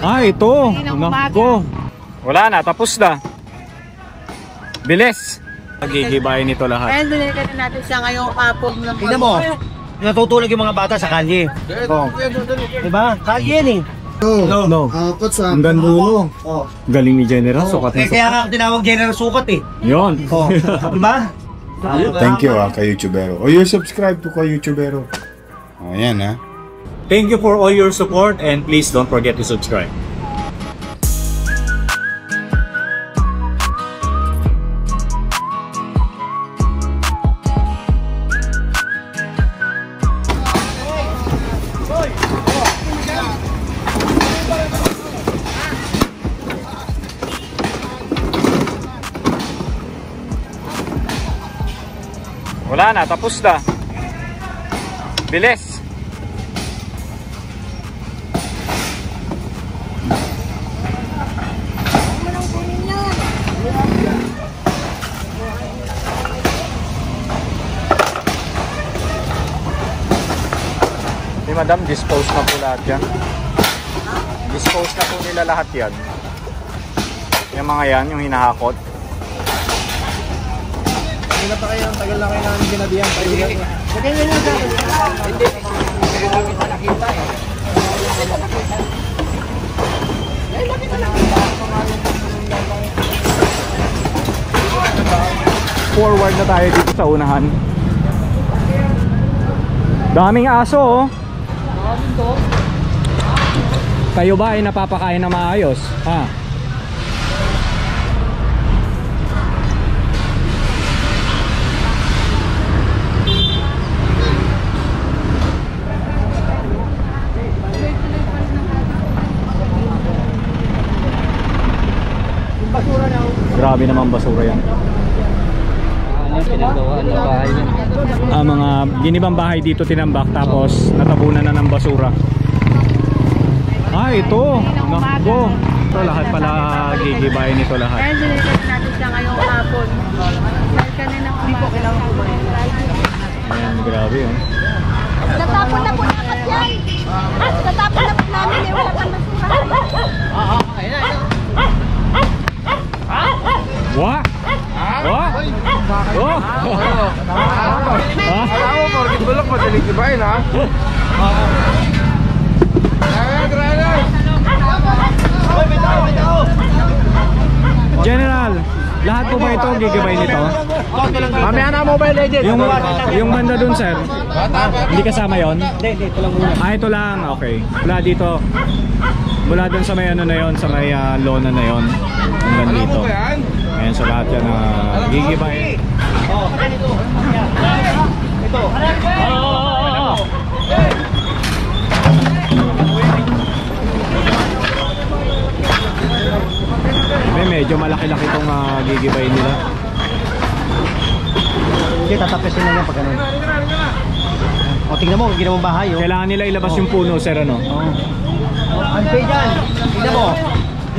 Ito. Nako. Wala na, tapos na. Bilis. Nagigibayin nito lahat. Kaya dinitin natin siya ngayong hapon. Tingnan mo, natutulog yung mga bata sa kalye. Oh. Diba? Kalye yan eh. No. Ang ganda mo. Galing ni General. Sukat na Kaya nga tinawag General Sukat eh. Yun. Oh. Diba? Thank you ka-YouTubero. O you're subscribed to ka-YouTubero. O yan ha. Thank you for all your support and please don't forget to subscribe. Wala na, tapos na. Bilis. Madam, dispose na po lahat yan. Dispose na po nila lahat yan. Yung mga yan, yung hinahakot. Tagal na pa kayo, tagal na kayo namin ginabihan. Tagal na nyo sa akin. Hindi. Tagal na kita nakita eh. Forward na tayo dito sa unahan. Daming aso oh. Kayo ba ay napapakain na maayos? Ha? Grabe naman basura yan. Mga ginibang bahay dito tinambak tapos natabunan na ng basura. Ito. Nako. Ito lahat pala gigibayin nito lahat. Kaya dinitin natin siya ngayong hapon. Dahil kanina hindi po kailangan kumain. Ayan, grabe oh. Natapon na po lahat yan. Natapon na po namin eh. Wala kang basura. Wah! Wah! Oh! Alam mo, porkit bulok, madaling ibahin ha? General, lahat po ba ito gigibay nito? Mamaya na Mobile Legends. Yung banda dun sir, hindi kasama yon? Hindi, ito lang muna. Ito lang, okay. Mula dito, mula dun sa may ano na yon, sa may lona na yon, hanggang dito. Ayan, so lahat yan gigibay. Ito. Medyo malaki-laki itong gigibay nila. Hindi, tatapesin na yan pag ganun. O, tingnan mo, ginawang bahay. Oh. Kailangan nila ilabas yung puno, sir, ano? Antay dyan. Tingnan mo,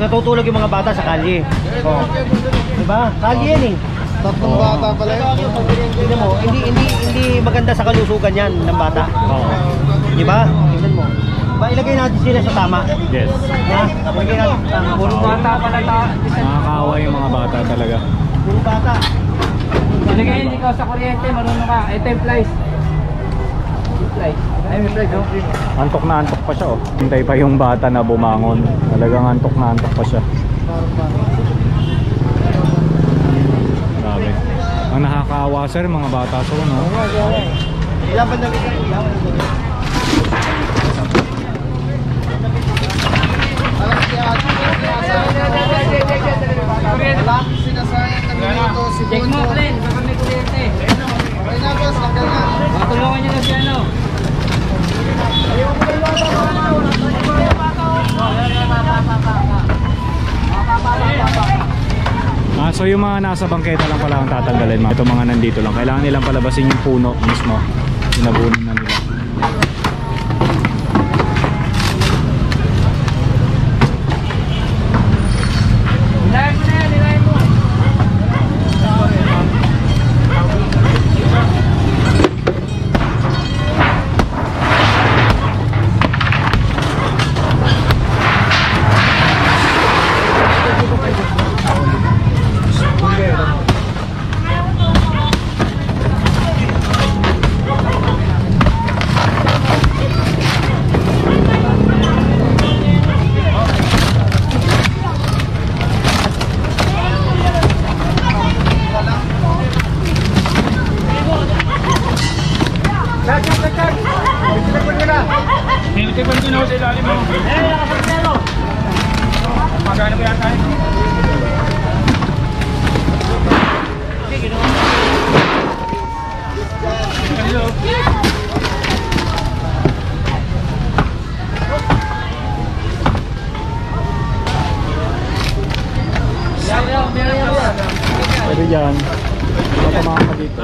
natutulog yung mga bata sa kalye. Oh. Diba? Kalye yan eh. Tatlong bata pala yun. Tingnan mo, hindi maganda sa kalusugan yan ng bata. Oo. Diba? Tingnan mo. Diba, ilagay natin sila sa tama. Yes. Ha? Ilagay natin sa tama. Puro bata pala Nakakaawa yung mga bata talaga. Puro bata. Ilagay ikaw sa kuryente, marunong ka. Ito yung flies. Ay, may flies, no? Antok na antok pa siya, oh. Hintay pa yung bata na bumangon. Talagang antok na antok pa siya. Grabe. Ang nakakaawa, sir, mga bata so, no? Ilaban na kita. Ilaban na kita. Sinasayang na minuto si Check mo, Glenn. Baka may kuryente. Okay na boss, lakal na. Tulungan nyo na si ano. So yung mga nasa bangketa lang pala ang tatanggalin. Ito mga nandito lang. Kailangan nilang palabasin yung puno mismo. Sinabunin na nila. Magkano ba yan tayo? Pwede dyan. Matamaan ka dito.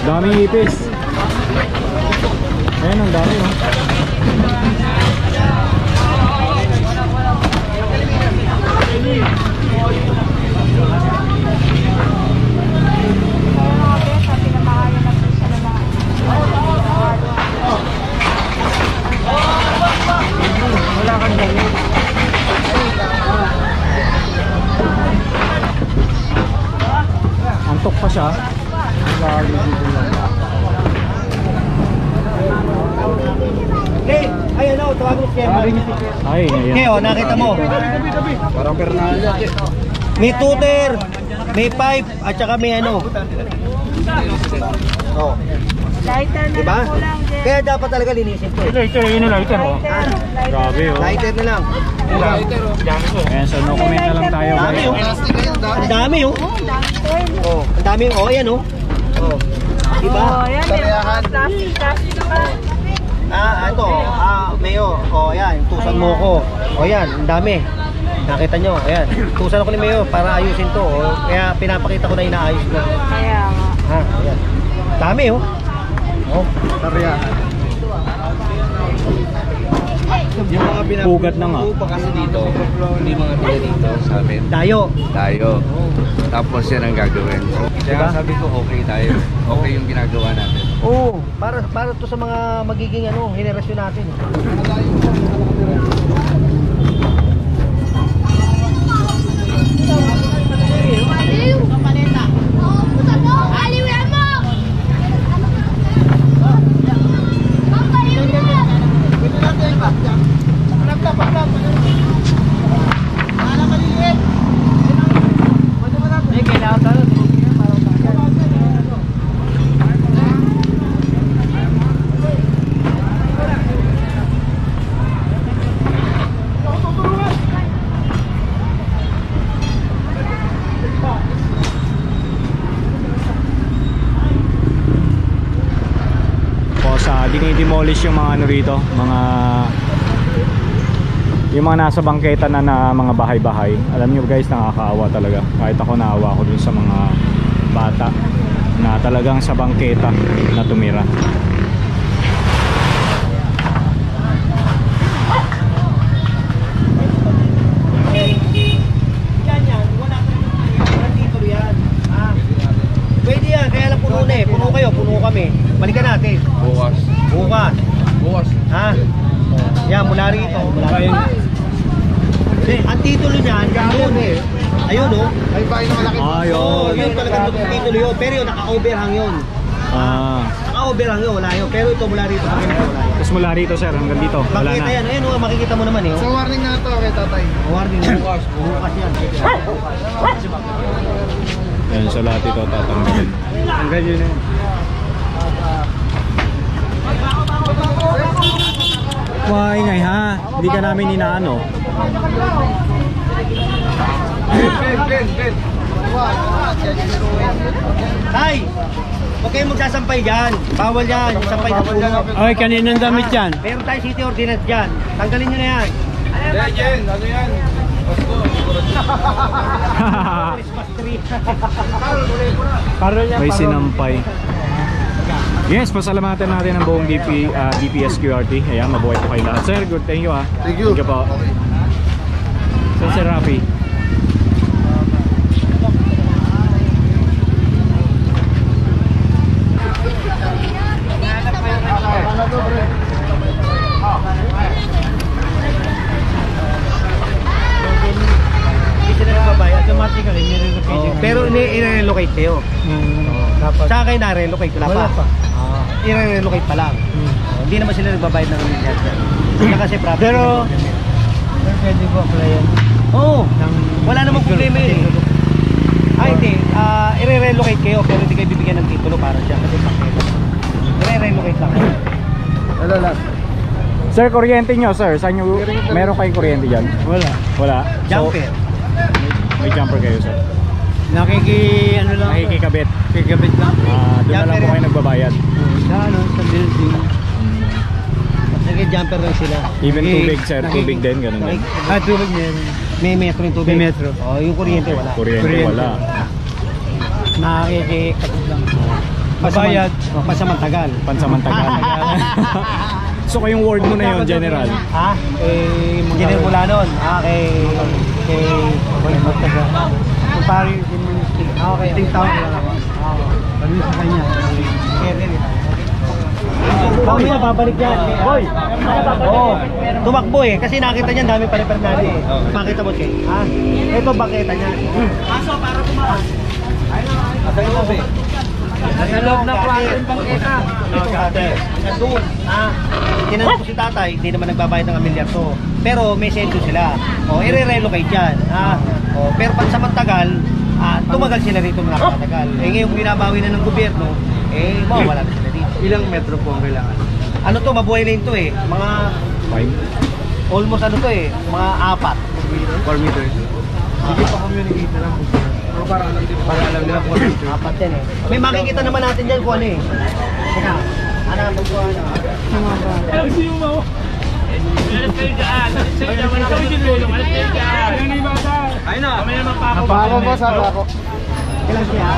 Daming ipis. Ayan, ang dami, oh. Wala kang ganyan. Antok pa siya. Okay, ay ano, tawag mo siya. Ay, ayan. Okay, oh, nakita mo. Parang Fernando. May tutor, may pipe, at saka may ano. Oh, Lighter na diba? lang kulang, Jen. Kaya dapat talaga linisin to. Lighter, yun na lighter, oh. Grabe, oh. Lighter na lang. Ayan, so no comment na lang tayo, Dami, guys. oh. Plastic kayo, Ang dami, oh. Oh, ang dami ko yun. Oh, ang dami, oh, ayan, oh. Oh, diba? Oh, yan. Tarayahan. Plastic naman. Ito, Mayo. Oh, ayan, tusan mo ko. Oh, yan, ang dami. Nakita nyo, ayan. Tusan ako ni Mayo para ayusin to. Oh. Kaya pinapakita ko na inaayos ko. Kaya nga. Ayan. Dami, oh. Oh, Tarayahan. Yung mga Pugat na nga. pa kasi dito, hindi mga pila dito sa amin. dayo. Tayo. Tapos yan ang gagawin. Kaya Diba? sabi ko okay tayo. Okay yung ginagawa natin. Oo, para to sa mga magiging ano, henerasyon natin. Dinidemolish yung mga ano rito, yung mga nasa bangketa na mga bahay-bahay. Alam nyo guys, nakakaawa talaga. Kahit ako naawa ko dun sa mga bata na talagang sa bangketa na tumira. Pwede yan, kaya lang puno na eh. Puno kayo, puno kami. Balikan natin. Bukas. Bukas. Bukas. Ha? Yan, mula rito. Ang titulo niyan, yun eh. Ayun oh. Ay, bahay na malaki. Oh, yun talaga yung titulo yun. Pero yun, naka-overhang yun. Naka-overhang yun, wala yun. Pero ito mula rito, wala yun. Tapos mula rito sir, hanggang dito, wala Makita na. yan, ayun oh, makikita mo naman eh. So, warning na ito kay tatay. Warning na. Bukas yan. Yan, sa lahat ito tatanggalin. Hanggang yun eh. Why ngay ha? Hindi ka namin inaano. Ben. Tay! Huwag kayong magsasampay dyan. Bawal yan. Yung sampay na puno. Ay, kaninang damit yan? Meron tayo city ordinance dyan. Tanggalin nyo na yan. Jen, ano yan? Christmas tree. May sinampay. Yes, pasalamatan natin ang buong DPS QRT. Ayan, mabuhay po kayo lahat. Sir, good. Thank you ha. Thank you. Thank you po. Sir Rafi. automatically, nire-relocate. Pero i-relocate kayo. Dapat. Saan kayo na-relocate? Wala pa. I-relocate pa lang. Hindi naman sila nagbabayad ng million dyan. Sila kasi property. Pero pwede ko applyan. Oo. Wala namang problema yun eh. Hindi. I-relocate kayo pero hindi kayo bibigyan ng titulo para dyan. Kasi pakita. I-relocate lang. Wala lang. Sir, kuryente nyo, sir. Saan nyo, meron kayong kuryente dyan? Wala. Wala? Jumper. May jumper kayo, sir? Ano lang. Nakikikabit. Kikabit lang. Doon na lang po kayo nagbabayad. Sa building. Nag-jumper lang sila. Even tubig, sir. Tubig din, ganun din. Tubig meron. May metro yung tubig. May metro. Yung kuryente wala. Kuryente wala. Nakikikabit lang. Mabayad. Pasamantagal. Pansamantagal. So kayong ward mo na yun, General? General Bulanon. Pari din ministry. Okay. Ting tao lang ako. Pagin sa kanya. Mamaya babalik yan. Boy! Oo. Tumakbo eh. Kasi nakita niyan dami pa rin Fernando eh. Makita mo siya. Ito baketa niya. Paso para pumakas. Nasa loob na kwarto yung bangketa. Nandun. Tinanong ko si tatay, hindi naman nagbabayad ng amilyar to. Pero may sendo sila. I-relocate yan. Pero pansamantagal, tumagal sila rito mga nakatagal. Ngayon kung binabawi na ng gobyerno, mawawala na sila dito. Ilang metro po ang kailangan? Ano to, mabuhay lane to eh. Mga, 5? almost ano to eh, mga 4. 4 meters. Sige pa communicate na lang po. Pero para alam nila kung ano ito. 4 yan eh. May makikita naman natin dyan kung ano eh. Teka, hanapin ko ano. Napako mo sa ako. Kailan siya?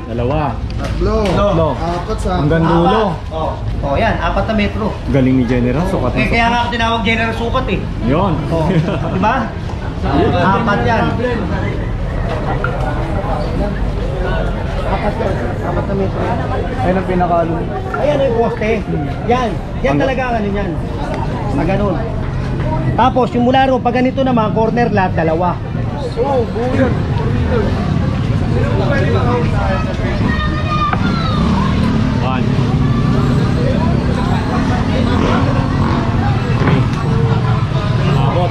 Dalawa. Tatlo. Apat sa... Hanggang dulo. Yan, 4 na metro. Galing ni General. Sukat na Kaya nga ako tinawag General Sukat eh. Yun. Diba? 4 yan. 4 na metro. Ayun ang pinakalo. Ayan yung poste. Yan. Yan talaga ang ano yan. Ganun. Tapos yung mula ro, pag ganito naman, corner lot, 2. buyan. One. Abot.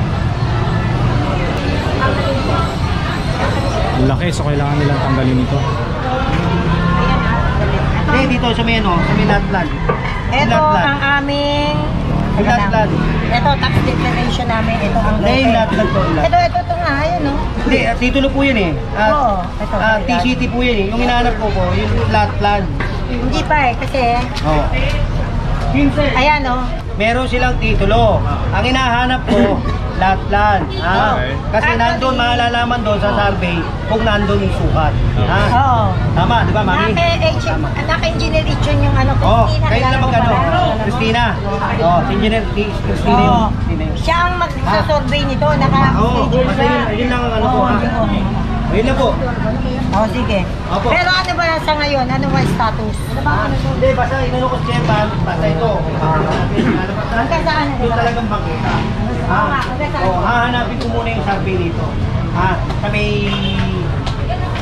Laki, so kailangan nilang tanggalin ito. Dito sa may ano, sa may lot land. Ito ang aming Lot land. ito tax declaration namin. Ito ang Name lot land to. Ito nga, ayun no. Hindi, titulo po yun eh. Oo, ito. TCT po yun eh. Yung hinahanap ko yung lot land. Hindi pa eh, kasi Oh. ayan no. Meron silang titulo. Ang hinahanap ko, lot land. Kasi nandun, malalaman doon sa survey kung nandun yung sukat. Oo. Tama, di ba, mami? Naka-engineer itchon yung ano. Kayo na magkano? Christina. Si Engineer Christina Oo. yun. Siya ang magsasurvey nito. Naka-schedule Basta yun lang ang ano ko. Ayun na po. sige. Opo. Pero ano ba sa ngayon? Ano ba status? Hindi, basta inano ko siya ba? Basta ito. Hanggang saan? Yung talagang bangkita. Hahanapin ko muna yung survey dito. Sa may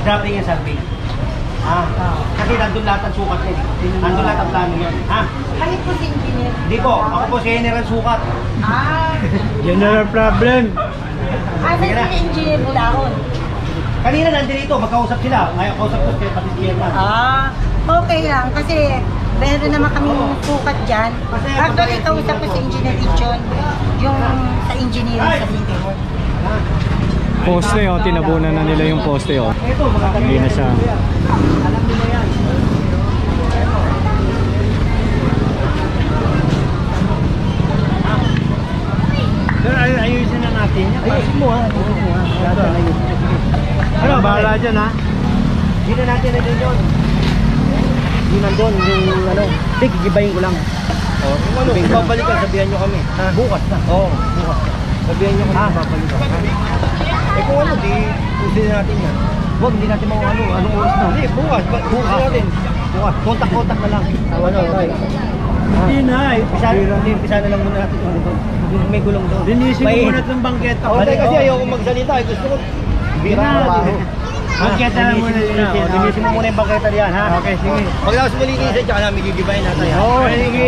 drafting yung survey. Kasi nandun lahat ang sukat niya. Nandun lahat ang plano niya. Kami po si engineer. Hindi po, ako po si General Sukat. General problem. Ano si engineer Bulaon? Kanina nandun dito, magkausap sila. Ngayon kausap ko siya, pati siya. Okay lang. Kasi meron naman kami sukat dyan. Actually, kausap ko si engineer Ichon. Yung sa engineering sa City Hall. Poste tinabunan na nila yung poste Ito, mga Hindi na siya. Alam nila yan. Pero ayusin na natin yan. Ayusin mo ha. Ano, bahala dyan ha? Hindi na natin na din yun. Hindi nandun yung ano. Hindi, gigibayin ko lang. Oh, kung ano, babalik ka, sabihan nyo kami. Ha? Bukas na. Oo, bukas. Sabihan nyo kami, babalik ka. Eh kung ano, di, pusin natin yan. Huwag, hindi natin mga anong oras na. Hindi, bukas natin. Bukas, kontak-kontak na lang. Ano, tayo. Hindi na eh. Pisa na lang muna natin. May gulong doon. Linisin mo muna itong bangketa. Kasi ayoko magsalita. Gusto ko, bira na ba? Bangketa lang muna linisin. Linisin mo muna yung bangketa diyan, ha? Okay, sige. Pagkatapos mo linisin, tsaka namin gigibayin natin. Oo, sige.